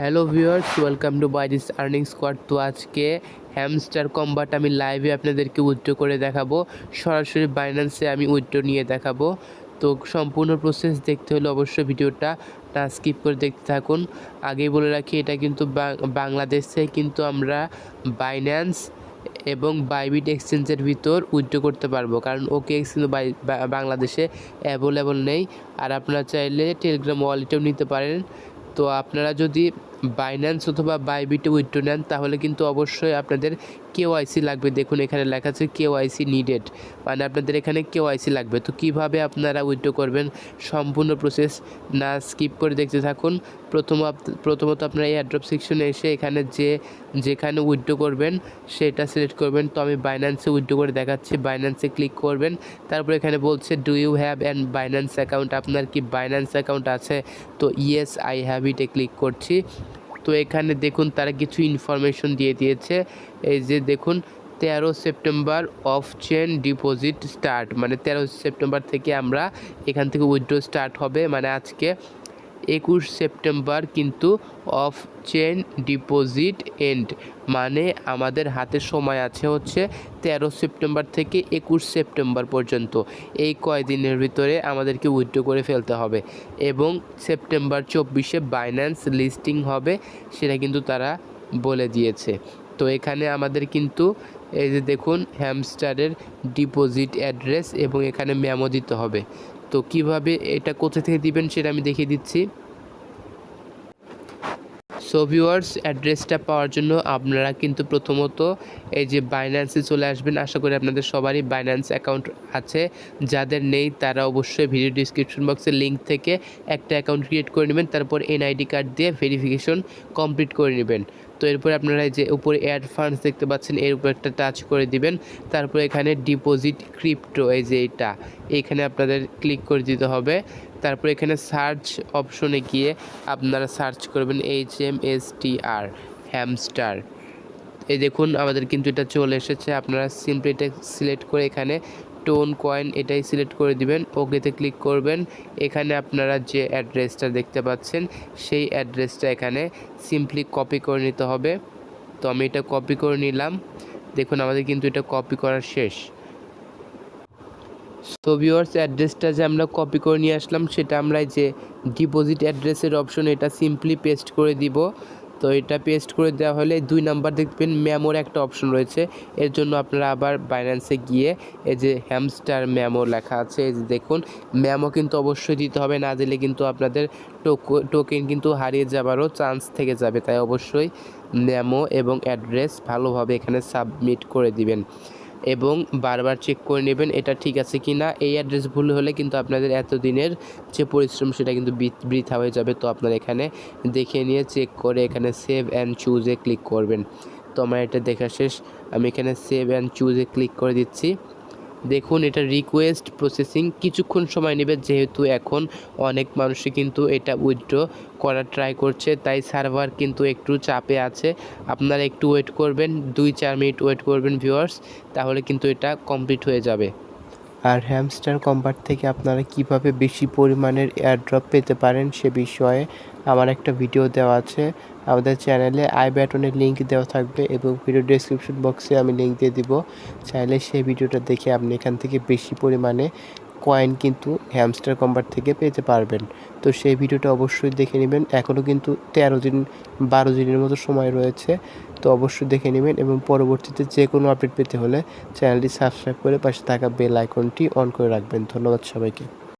Hello viewers, welcome to Bairis earning squad. তো আজকে hamster combat আমি লাইভে আপনাদেরকে উইথড্র করে দেখাবো। সরাসরি বাইন্যান্সে আমি উইথড্র নিয়ে দেখাবো। তো সম্পূর্ণ প্রসেস দেখতে হলে অবশ্যই ভিডিওটা না স্কিপ করে দেখতে থাকুন। আগেই বলে রাখি, এটা কিন্তু বাংলাদেশে কিন্তু আমরা বাইন্যান্স এবং বাইবিট এক্সচেঞ্জের ভিতর উইথড্র করতে পারবো, কারণ ওকে এক্সচেঞ্জ বাংলাদেশে অ্যাভেলেবল নেই। আর আপনারা চাইলে টেলিগ্রাম ওয়ালেটেও নিতে পারেন। তো আপনারা যদি বাইন্যান্স অথবা বাইবিটে উইথড্র নেন তাহলে কিন্তু অবশ্যই আপনাদের কেওয়াইসি লাগবে। দেখুন এখানে লেখা আছে কেওয়াইসি নিডেড, মানে আপনাদের এখানে কেওয়াইসি লাগবে। তো কিভাবে আপনারা উইথড্র করবেন সম্পূর্ণ প্রসেস না স্কিপ করে দেখতে থাকুন। প্রথমত আপনারা এই অ্যাড্রপ সেকশনে এসে এখানে যেখানে উইথড্র করবেন সেটা সিলেক্ট করবেন। তো আমি বাইন্যান্সে উইথড্র করে দেখাচ্ছি। বাইন্যান্সে ক্লিক করবেন, তারপর এখানে বলছে do you have an Binance account, আপনার কি বাইন্যান্স অ্যাকাউন্ট আছে? তো ইয়েস আই হ্যাভ ইটে ক্লিক করছি। তো এখানে দেখুন তারা কিছু ইনফরমেশন দিয়ে দিয়েছে। এই যে দেখুন 13 September of chain deposit start, মানে 13 সেপ্টেম্বর থেকে আমরা এখান থেকে উইথড্র স্টার্ট হবে। মানে আজকে 21 সেপ্টেম্বর কিন্তু অফ চেন ডিপোজিট এন্ড, মানে আমাদের হাতে সময় আছে হচ্ছে 13 সেপ্টেম্বর থেকে 21 সেপ্টেম্বর পর্যন্ত। এই কয়দিনের ভিতরে আমাদেরকে উইথড্র করে ফেলতে হবে এবং সেপ্টেম্বর 24-এ বাইন্যান্স লিস্টিং হবে, সেটা কিন্তু তারা বলে দিয়েছে। তো এখানে আমাদের কিন্তু এই যে দেখুন হ্যামস্টারের ডিপোজিট অ্যাড্রেস এবং এখানে মেমো দিতে হবে। তো কিভাবে এটা কোথা থেকে দিবেন সেটা আমি দেখিয়ে দিচ্ছি। সো ভিউয়ার্স, অ্যাড্রেসটা পাওয়ার জন্য আপনারা কিন্তু প্রথমত এই যে বাইন্যান্সে চলে আসবেন। আশা করি আপনাদের সবারই বাইন্যান্স অ্যাকাউন্ট আছে। যাদের নেই তারা অবশ্যই ভিডিও ডিসক্রিপশন বক্সের লিঙ্ক থেকে একটা অ্যাকাউন্ট ক্রিয়েট করে নেবেন, তারপর এনআইডি কার্ড দিয়ে ভেরিফিকেশন কমপ্লিট করে নেবেন। তো এরপর আপনারা যে উপরে অ্যাড ফান্ডস দেখতে পাচ্ছেন এর উপর একটা টাচ করে দিবেন। তারপর এখানে ডিপোজিট ক্রিপ্টো, এই যে এইখানে আপনাদের ক্লিক করে দিতে হবে। তারপর এখানে সার্চ অপশনে গিয়ে আপনারা সার্চ করবেন HMSTR হ্যামস্টার। এই দেখুন আমাদের কিন্তু এটা চলে এসেছে। আপনারা সিম্পলি এটা সিলেক্ট করে এখানে টোন কয়েন এটাই সিলেক্ট করে দিবেন, ওকেতে ক্লিক করবেন। এখানে আপনারা যে অ্যাড্রেসটা দেখতে পাচ্ছেন সেই অ্যাড্রেসটা এখানে সিম্পলি কপি করে নিতে হবে। তো আমি এটা কপি করে নিলাম। দেখুন আমাদের কিন্তু এটা কপি করা শেষ। সো ভিউয়ার্স, অ্যাড্রেসটা যে আমরা কপি করে নিয়ে আসলাম সেটা আমরা যে ডিপোজিট অ্যাড্রেসের অপশন এটা সিম্পলি পেস্ট করে দিব। তো এটা পেস্ট করে দেওয়া হলে 2 নাম্বার দেখবেন মেমোর একটা অপশন রয়েছে। এর জন্য আপনারা আবার বাইন্যান্সে গিয়ে এই যে হ্যামস্টার মেমো লেখা আছে, এই যে দেখুন মেমো কিন্তু অবশ্যই দিতে হবে, না দিলে কিন্তু আপনাদের টোকেন কিন্তু হারিয়ে যাবারও চান্স থেকে যাবে। তাই অবশ্যই মেমো এবং অ্যাড্রেস ভালোভাবে এখানে সাবমিট করে দিবেন এবং বারবার চেক করে নেবেন এটা ঠিক আছে কি না। এই অ্যাড্রেস ভুল হলে কিন্তু আপনাদের এতদিনের যে পরিশ্রম সেটা কিন্তু বৃথা হয়ে যাবে। তো আপনারা এখানে দেখে নিয়ে চেক করে এখানে সেভ অ্যান্ড চুজে ক্লিক করবেন। তো আমার এটা দেখা শেষ, আমি এখানে সেভ অ্যান্ড চুজে ক্লিক করে দিচ্ছি। দেখুন এটা রিকোয়েস্ট প্রসেসিং কিছুক্ষণ সময় নেবে, যেহেতু এখন অনেক মানুষই কিন্তু এটা উইথড্র করার ট্রাই করছে, তাই সার্ভার কিন্তু একটু চাপে আছে। আপনারা একটু ওয়েট করবেন, 2-4 মিনিট ওয়েট করবেন ভিউয়ার্স, তাহলে কিন্তু এটা কমপ্লিট হয়ে যাবে। আর হ্যামস্টার কম্বাট থেকে আপনারা কিভাবে বেশি পরিমাণের এয়ারড্রপ পেতে পারেন সে বিষয়ে আমার একটা ভিডিও দেওয়া আছে আমাদের চ্যানেলে। আই বাটনে লিঙ্ক দেওয়া থাকবে এবং ভিডিও ডেসক্রিপশন বক্সে আমি লিঙ্ক দিয়ে দিব। চাইলে সেই ভিডিওটা দেখে আপনি এখান থেকে বেশি পরিমাণে কয়েন কিন্তু হ্যামস্টার কম্বাট থেকে পেতে পারবেন। তো সেই ভিডিওটা অবশ্যই দেখে নেবেন। এখনও কিন্তু 13-12 দিনের মতো সময় রয়েছে। তো অবশ্যই দেখে নেবেন এবং পরবর্তীতে যে কোনো আপডেট পেতে হলে চ্যানেলটি সাবস্ক্রাইব করে পাশে থাকা বেল আইকনটি অন করে রাখবেন। ধন্যবাদ সবাইকে।